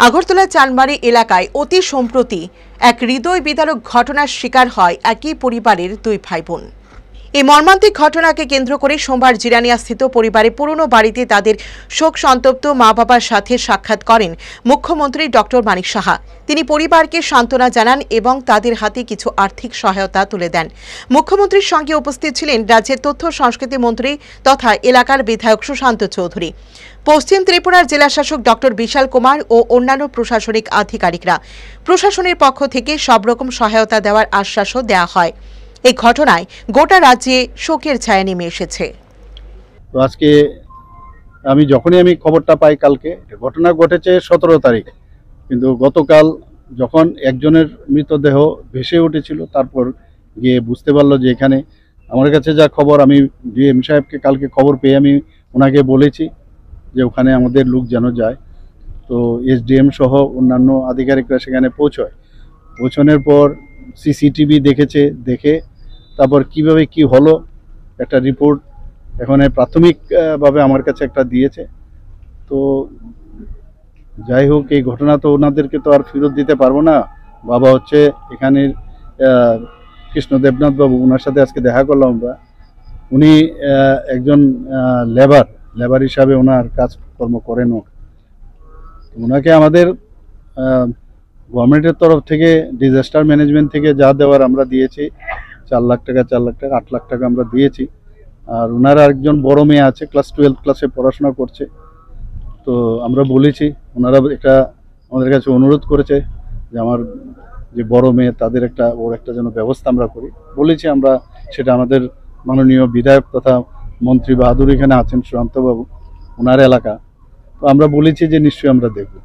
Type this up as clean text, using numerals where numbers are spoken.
আগরতলা চানমারি এলাকায় অতি সম্প্রতি এক হৃদয় বিদারক ঘটনার শিকার হয় একই পরিবারের দুই ভাই বোন। এই মর্মান্তিক ঘটনাকে কেন্দ্র করে সোমবার জিরানিয়াস্থিত পরিবারের পুরনো বাড়িতে তাদের শোক সন্তপ্ত মা বাবার সাথে সাক্ষাৎ করেন মুখ্যমন্ত্রী ডক্টর মানিক সাহা। তিনি পরিবারকে সান্ত্বনা জানান এবং তাদের হাতে কিছু আর্থিক সহায়তা তুলে দেন। মুখ্যমন্ত্রীর সঙ্গে উপস্থিত ছিলেন রাজ্যের তথ্য সংস্কৃতি মন্ত্রী তথা এলাকার বিধায়ক সুশান্ত চৌধুরী, পশ্চিম ত্রিপুরার জেলাশাসক ডক্টর বিশাল কুমার ও অন্যান্য প্রশাসনিক আধিকারিকরা। প্রশাসনের পক্ষ থেকে সব রকম সহায়তা দেওয়ার আশ্বাসও দেওয়া হয়। এই ঘটনায় গোটা রাজ্যে শোকের ছায়া নেমে এসেছে। তো আজকে যখনই খবরটা পাই, কালকে ঘটনা ঘটেছে 17 তারিখ, কিন্তু গতকাল যখন একজনের মৃতদেহ ভেসে উঠেছিল তারপর গিয়ে বুঝতে পারলো যে এখানে আমার কাছে যা খবর, আমি ডিএম সাহেবকে কালকে খবর পেয়ে আমি ওনাকে বলেছি যে ওখানে আমাদের লোক যেন যায়। তো এসডিএম সহ অন্যান্য আধিকারিকরা সেখানে পৌঁছানোর পর সিসিটিভি দেখে তারপর কিভাবে কি হলো একটা রিপোর্ট এখন প্রাথমিকভাবে আমার কাছে একটা দিয়েছে। তো যাই হোক, এই ঘটনা তো ওনাদেরকে তো আর ফেরত দিতে পারবো না। বাবা হচ্ছে এখানের কৃষ্ণ দেবনাথ বাবু, ওনার সাথে আজকে দেখা করলাম আমরা। উনি একজন লেবার হিসাবে ওনার কাজকর্ম করেন। ওনাকে আমাদের গভর্নমেন্টের তরফ থেকে ডিজাস্টার ম্যানেজমেন্ট থেকে যা দেওয়ার আমরা দিয়েছি, 4 লাখ টাকা 8 লাখ টাকা আমরা দিয়েছি। আর ওনার একজন বড় মেয়ে আছে, ক্লাস 12 ক্লাসে পড়াশোনা করছে। তো আমরা বলেছি, ওনারা আমাদের কাছে অনুরোধ করেছে যে আমার যে বড় মেয়ে তাদের ওর একটা যেন ব্যবস্থা আমরা করি। বলেছি আমরা সেটা আমাদের মাননীয় বিধায়ক তথা মন্ত্রী বাহাদুর এখানে আছেন, সুশান্তবাবু, ওনার এলাকা। তো আমরা বলেছি যে নিশ্চয়ই আমরা দেখব।